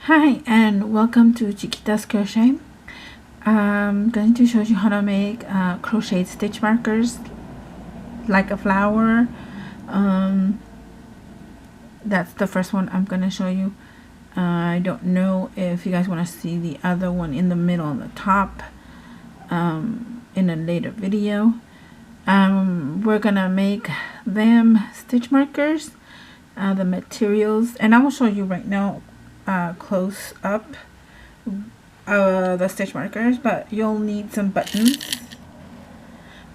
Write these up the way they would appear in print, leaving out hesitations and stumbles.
Hi and welcome to Chiquitascrochet. I'm going to show you how to make crochet stitch markers like a flower. That's the first one I'm going to show you. I don't know if you guys want to see the other one in the middle and the top in a later video. We're going to make them stitch markers, the materials, and I will show you right now close up the stitch markers, but you'll need some buttons.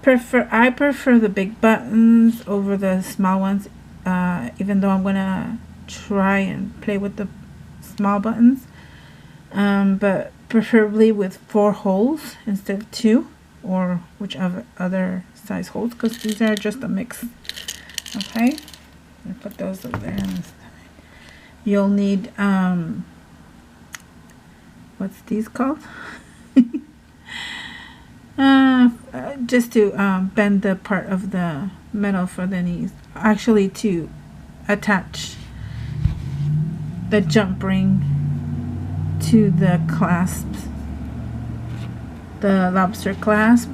I prefer the big buttons over the small ones, even though I'm gonna try and play with the small buttons, but preferably with 4 holes instead of 2, or whichever other size holes, because these are just a mix. Okay, I'll put those over there. You'll need what's these called? Just to bend the part of the metal for the knees, actually to attach the jump ring to the clasps, the lobster clasp.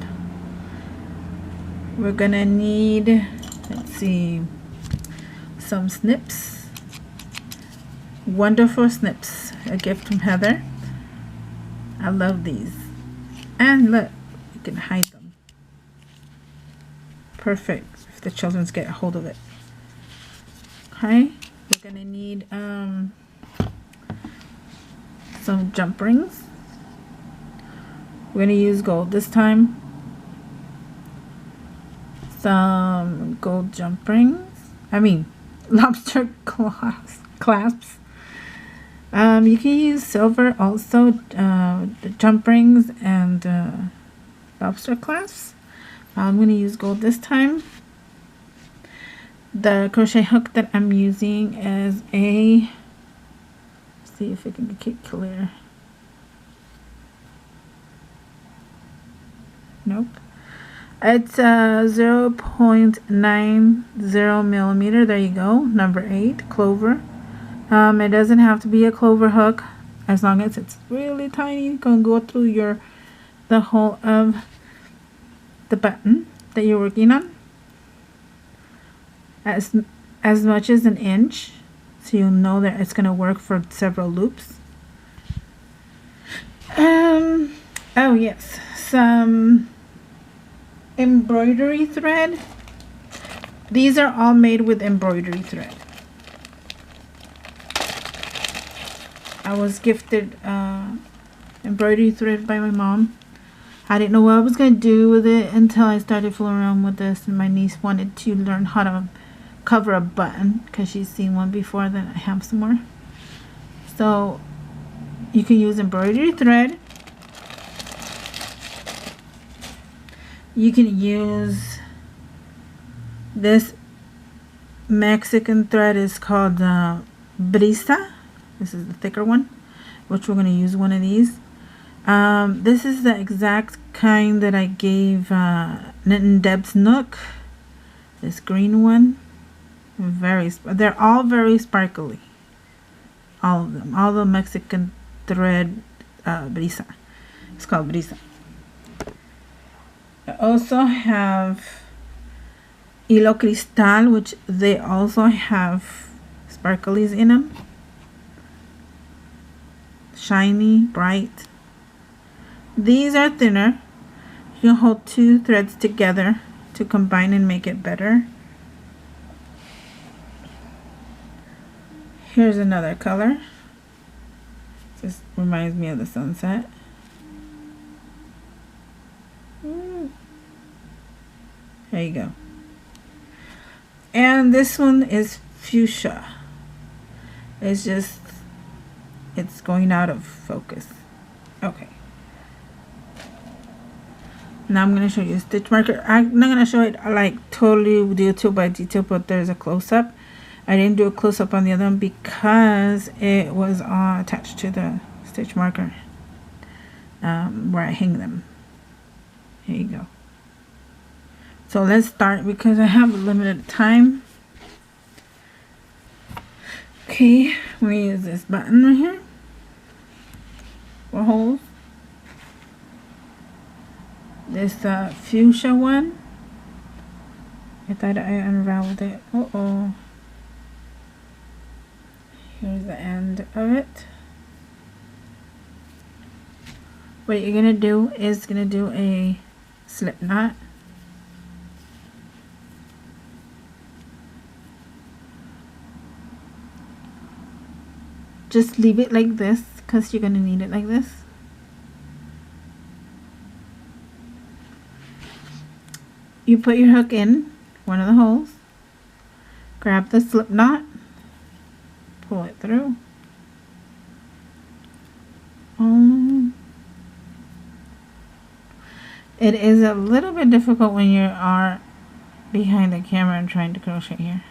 We're gonna need, let's see, some snips. Wonderful snips, a gift from Heather. I love these. And look, you can hide them. Perfect if the children get a hold of it. Okay, we're gonna need some jump rings. We're gonna use gold this time. Some gold jump rings. Lobster clasps. You can use silver also, the jump rings and lobster clasps. I'm going to use gold this time. The crochet hook that I'm using is a, let's see if it can get clear. Nope. It's 0.90 millimeter. There you go. Number 8, clover. It doesn't have to be a clover hook, as long as it's really tiny. You can go through the hole of the button that you're working on, as much as an inch, so you'll know that it's going to work for several loops. Oh yes, some embroidery thread. These are all made with embroidery thread. I was gifted embroidery thread by my mom. I didn't know what I was going to do with it until I started fooling around with this, and my niece wanted to learn how to cover a button because she's seen one before. Then I have some more. So you can use embroidery thread. You can use this Mexican thread, is called brisa. This is the thicker one, which we're going to use one of these. This is the exact kind that I gave Knitting Deb's Nook. This green one. They're all very sparkly. All of them. All the Mexican thread brisa. It's called brisa. I also have hilo cristal, which they also have sparklies in them. Shiny, bright. These are thinner. You can hold 2 threads together to combine and make it better. Here's another color. This reminds me of the sunset. There you go. And this one is fuchsia. It's going out of focus. Okay. Now I'm going to show you a stitch marker. I'm not going to show it like totally detail by detail, but there's a close-up. I didn't do a close-up on the other one because it was attached to the stitch marker where I hang them. Here you go. So let's start because I have limited time. Okay, we use this button right here. 4 holes. This fuchsia one. I thought I unraveled it. Uh-oh. Here's the end of it. What you're gonna do is gonna do a slip knot. Just leave it like this because you're gonna need it like this. You put your hook in one of the holes, grab the slip knot, pull it through. It is a little bit difficult when you are behind the camera and trying to crochet here.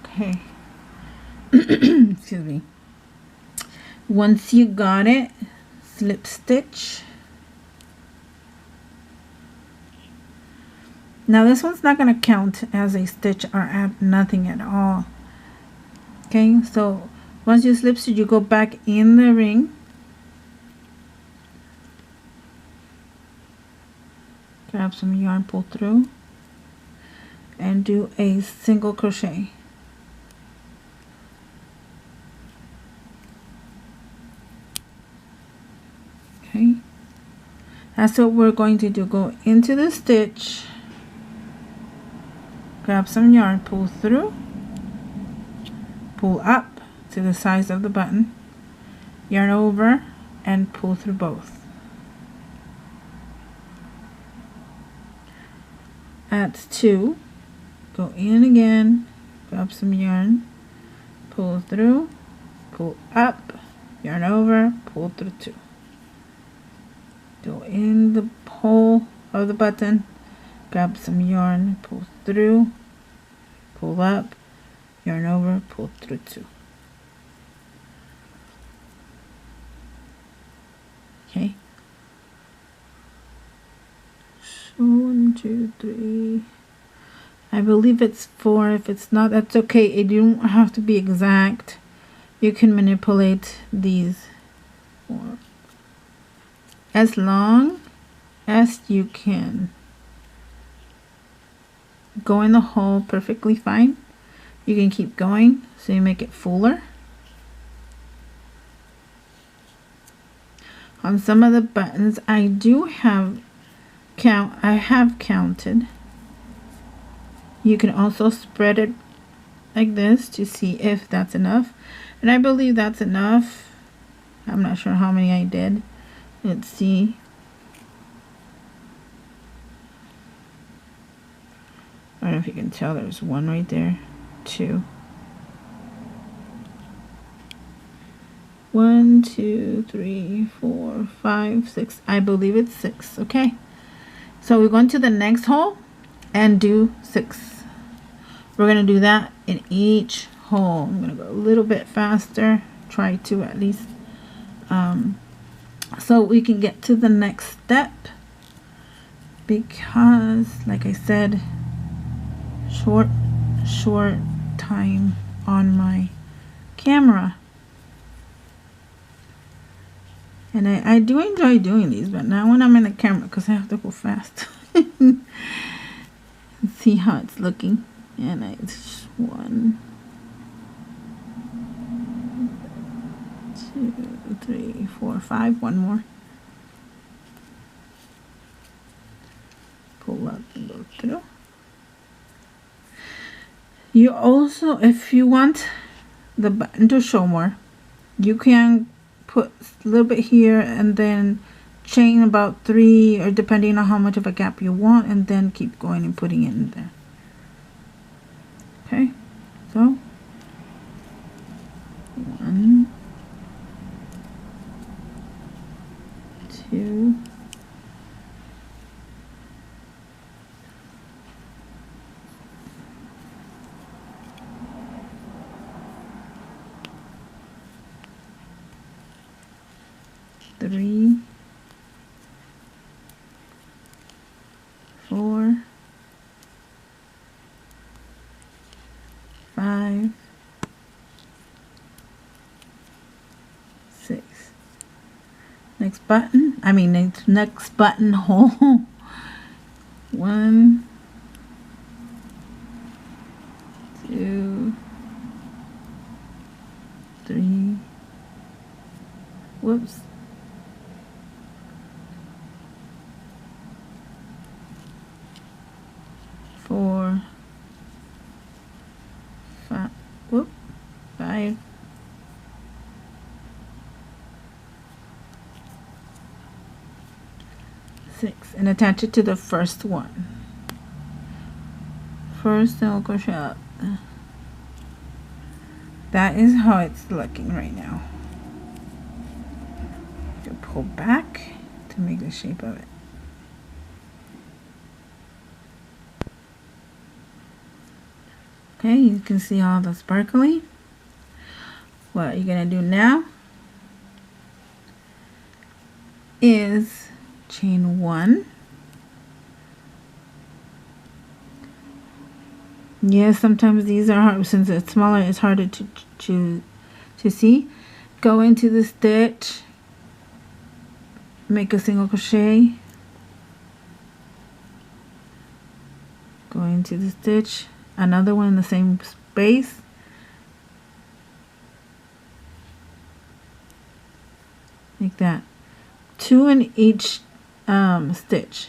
Okay. Excuse me. Once you got it, slip stitch. Now this one's not going to count as a stitch or add nothing at all. Okay, so once you slip stitch, you go back in the ring. Grab some yarn, pull through, and do a single crochet. Okay, that's what we're going to do. Go into the stitch, grab some yarn, pull through, pull up to the size of the button, yarn over, and pull through both. At 2, go in again, grab some yarn, pull through, pull up, yarn over, pull through 2. Go in the hole of the button, grab some yarn, pull through, pull up, yarn over, pull through 2. Okay. So 1, 2, 3. I believe it's 4. If it's not, that's okay. You don't have to be exact. You can manipulate these 4 as long as you can. Go in the hole perfectly fine. You can keep going so you make it fuller. On some of the buttons I do have I have counted. You can also spread it like this to see if that's enough, and I believe that's enough. I'm not sure how many I did. Let's see. I don't know if you can tell, there's 1 right there, 2. 1, 2, 3, 4, 5, 6. I believe it's 6. Okay. So we're going to the next hole and do 6. We're going to do that in each hole. I'm going to go a little bit faster. Try to at least. So we can get to the next step. Because, like I said, short time on my camera. And I do enjoy doing these, but not when I'm in the camera because I have to go fast. And see how it's looking. And it's 1, 2, 3, 4, 5. 1 more. Pull up and go through. You also, if you want the button to show more, you can put a little bit here and then chain about 3, or depending on how much of a gap you want, and then keep going and putting it in there. Okay, so 1, 2, 3, 4, 5, next button, next buttonhole. 1, 2, 3, whoops, 4, 5, whoop, 5, 6, and attach it to the first one. First single crochet up. That is how it's looking right now. You pull back to make the shape of it. Okay, you can see all the sparkly. What you're gonna do now is chain 1. Yes, sometimes these are hard since it's smaller. It's harder to see. Go into the stitch, make a single crochet, go into the stitch, another one in the same space, like that. 2 in each stitch.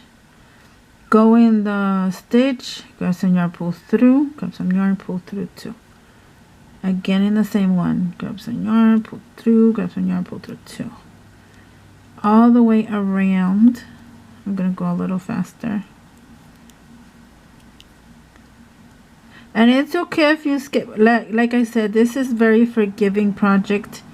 Go in the stitch, grab some yarn, pull through, grab some yarn, pull through 2. Again in the same one, grab some yarn, pull through, grab some yarn, pull through 2. All the way around. I'm gonna go a little faster. And it's okay if you skip. Like I said, this is very forgiving project.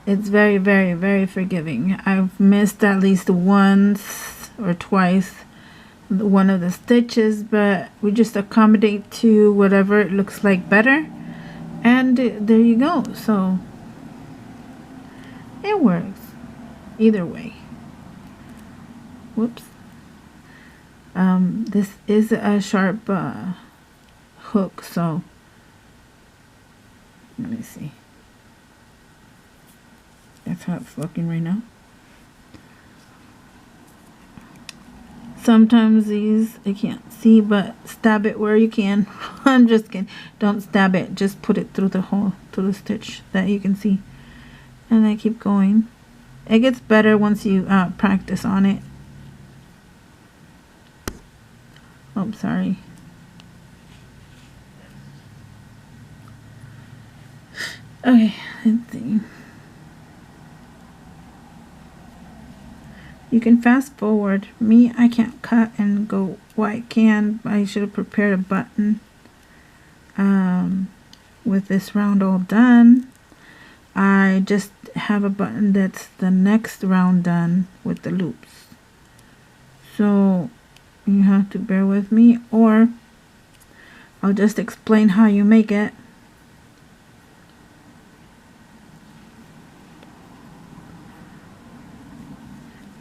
It's very, very, very forgiving. I've missed at least once or twice one of the stitches, but we just accommodate to whatever it looks like better, and there you go. So it works either way. Whoops. This is a sharp hook, so let me see. That's how it's looking right now. Sometimes these I can't see, but stab it where you can. I'm just kidding. Don't stab it. Just put it through the hole, through the stitch that you can see. And I keep going. It gets better once you practice on it. Oh, sorry. Okay, let's see. You can fast forward. Me, I can't cut and go. Well, I can. I should have prepared a button. With this round all done, I just have a button that's the next round done with the loops. So you have to bear with me, or I'll just explain how you make it.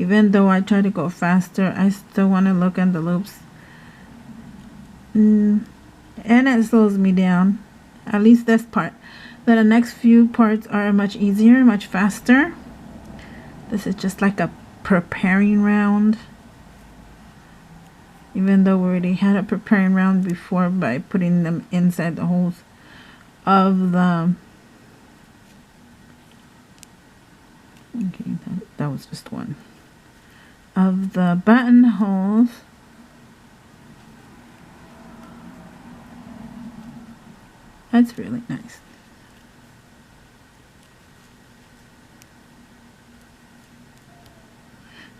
Even though I try to go faster, I still want to look at the loops. And it slows me down. At least this part. Then the next few parts are much easier, much faster. This is just like a preparing round. Even though we already had a preparing round before by putting them inside the holes of the... Okay, that was just one. Of the buttonholes. That's really nice.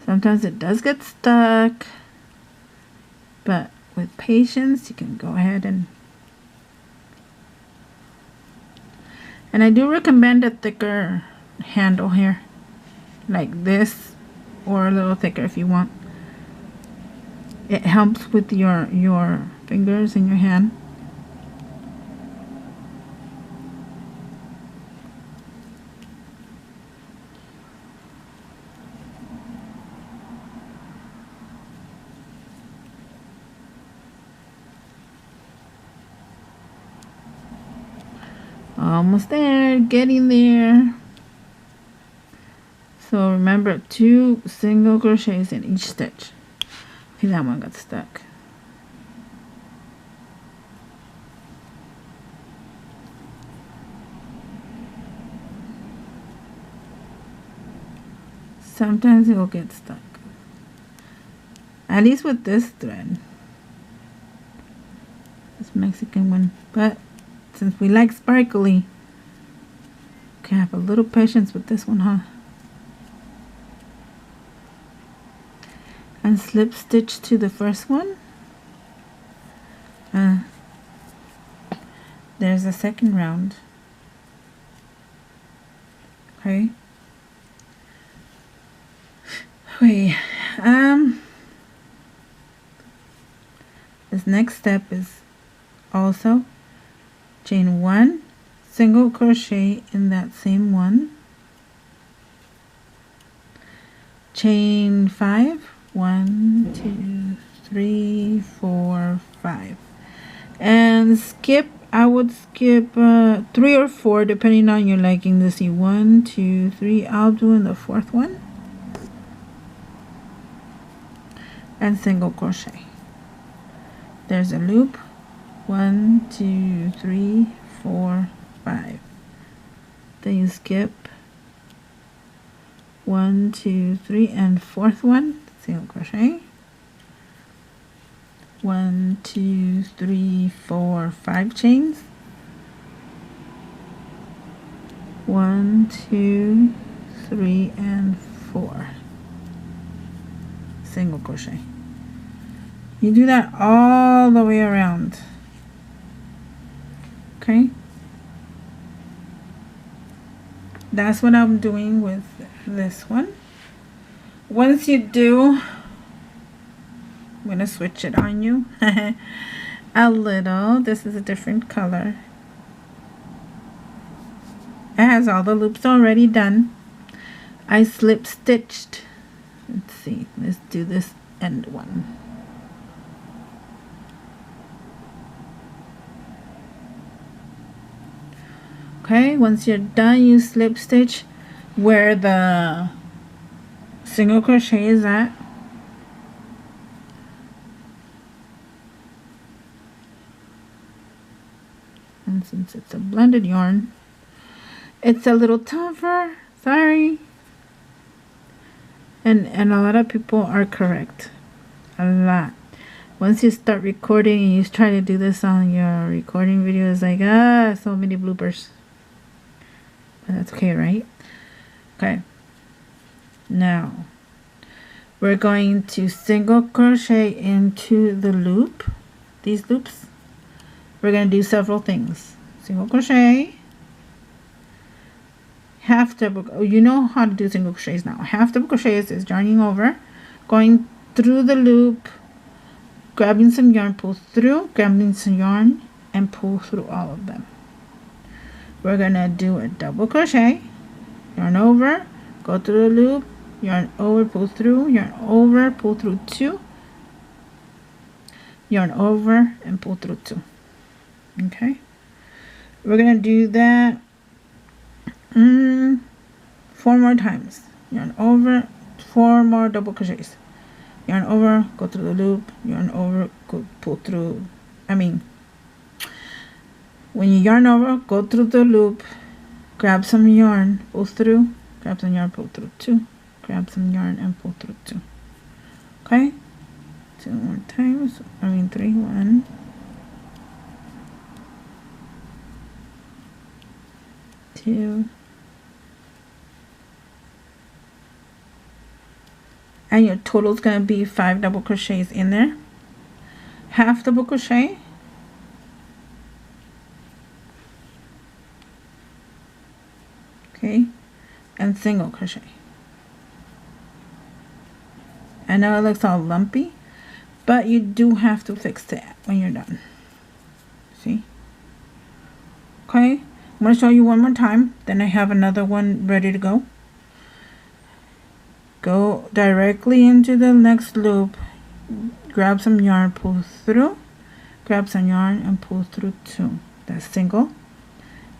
Sometimes it does get stuck, but with patience you can go ahead and I do recommend a thicker handle here, like this, or a little thicker if you want. It helps with your fingers and your hand. Almost there, getting there. So remember, 2 single crochets in each stitch. Okay, that one got stuck. Sometimes it will get stuck. At least with this thread. This Mexican one. But since we like sparkly, we can have a little patience with this one, huh? And slip stitch to the first one. There's a second round. Okay. Wait. This next step is also chain 1 single crochet in that same one, chain 5, 1 2 3 4 5, and skip. I would skip 3 or 4 depending on your liking. To see 1 2 3. I'll do in the 4th one and single crochet. There's a loop. 1 2 3 4 5. Then you skip 1 2 3 and 4th one, single crochet. 1 2 3 4 5 chains. 1 2 3 and 4 single crochet. You do that all the way around. Okay, that's what I'm doing with this one. Once you do, I'm going to switch it on you a little. This is a different color. It has all the loops already done. I slip stitched. Let's see, let's do this end one. Okay, once you're done, you slip stitch where the single crochet is at. And since it's a blended yarn, it's a little tougher. Sorry. And a lot of people are correct. A lot. Once you start recording and you try to do this on your recording video, it's like, so many bloopers. But that's okay, right? Okay. Now, we're going to single crochet into the loop. These loops. We're going to do several things. Single crochet. Half double. Oh, you know how to do single crochets now. Half double crochets is yarning over, going through the loop, grabbing some yarn, pull through, grabbing some yarn, and pull through all of them. We're gonna do a double crochet, yarn over, go through the loop, yarn over, pull through, yarn over, pull through 2, yarn over, and pull through 2. Okay, we're gonna do that 4 more times. Yarn over, 4 more double crochets, yarn over, go through the loop, yarn over, go pull through. When you yarn over, go through the loop, grab some yarn, pull through, grab some yarn, pull through 2, grab some yarn and pull through 2. Okay, 2 more times. 3. 1, 2, and your total is going to be 5 double crochets in there, half double crochet, okay, and single crochet. I know it looks all lumpy, but you do have to fix it when you're done. See? Okay, I'm going to show you one more time, then I have another one ready to go. Go directly into the next loop, grab some yarn, pull through, grab some yarn and pull through 2. That's single,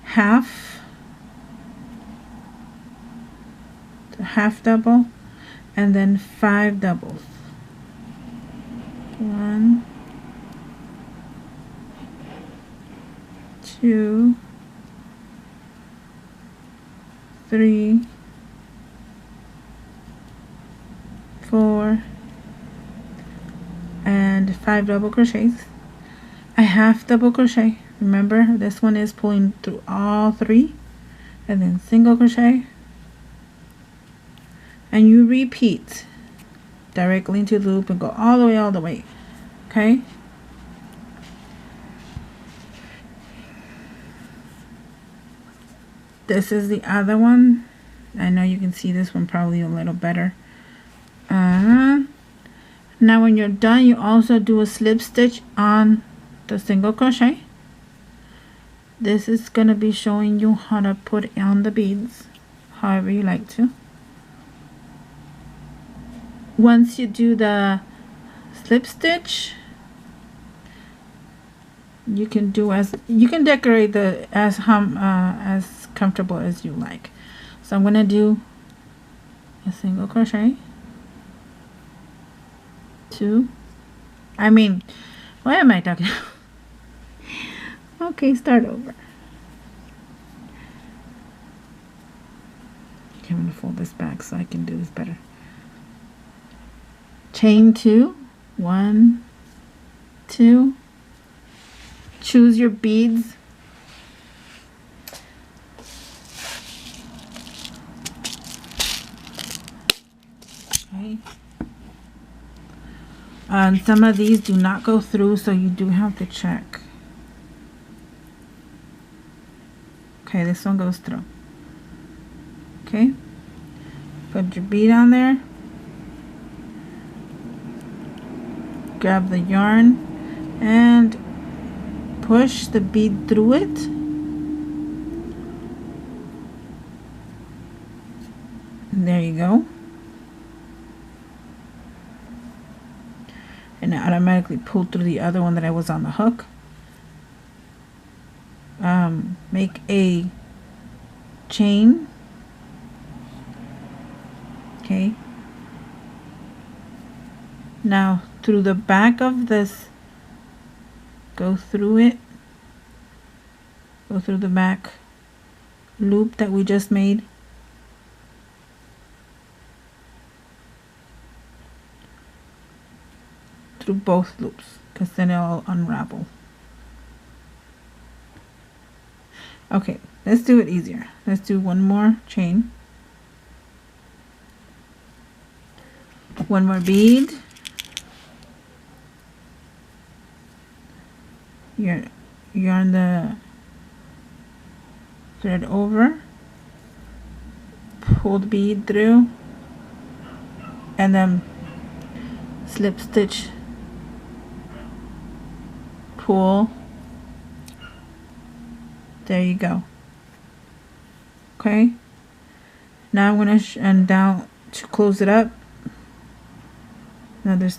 half to half double, and then 5 doubles. 1, 2, 3, 4, and 5 double crochets. A half double crochet. Remember, this one is pulling through all 3, and then single crochet, and you repeat directly into the loop and go all the way. Okay. This is the other one. I know you can see this one probably a little better. Now when you're done, you also do a slip stitch on the single crochet. This is going to be showing you how to put on the beads however you like to. Once you do the slip stitch, you can decorate the as comfortable as you like. So I'm going to do a single crochet, 2, what am I talking about? Okay, start over. Okay, I'm going to fold this back so I can do this better. Chain 2, 1, 2. Choose your beads. Okay. Some of these do not go through, so you do have to check. Okay, this one goes through. Okay, put your bead on there. Grab the yarn and push the bead through it. And there you go. And it automatically pulled through the other one that I was on the hook. Make a chain. Okay. Now through the back of this, go through it. Go through the back loop that we just made. Through both loops, because then it'll unravel. Okay, let's do it easier. Let's do one more chain. One more bead. Yarn the thread over, pull the bead through, and then slip stitch, pull. There you go. Okay, now I'm going to and down to close it up. Now there's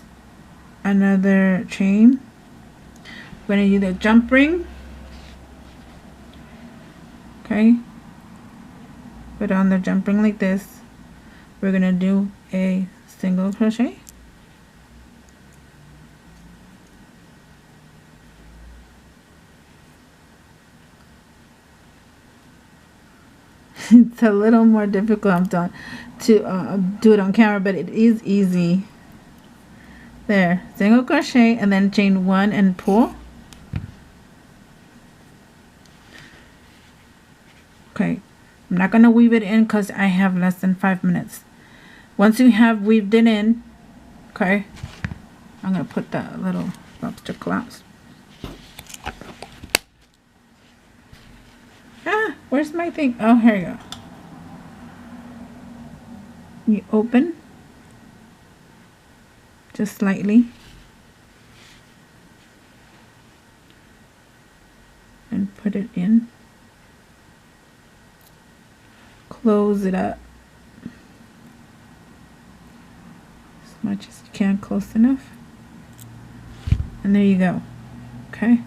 another chain. We're going to do the jump ring. Okay, put on the jump ring like this. We're going to do a single crochet. It's a little more difficult to do it on camera, but it is easy. There, single crochet and then chain 1 and pull. Okay, I'm not going to weave it in because I have less than 5 minutes. Once you have weaved it in, okay, I'm going to put that little lobster clasp. Ah, where's my thing? Oh, here you go. You open just slightly and put it in. Close it up as much as you can, close enough, and there you go. Okay,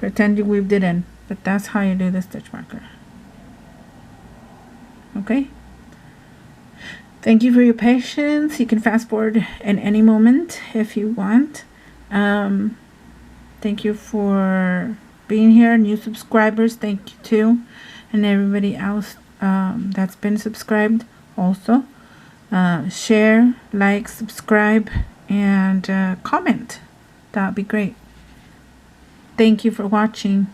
pretend you weaved it in, but that's how you do the stitch marker. Okay. Thank you for your patience. You can fast forward at any moment if you want. Thank you for being here. New subscribers, thank you too. And everybody else that's been subscribed also. Share, like, subscribe, and comment. That would be great. Thank you for watching.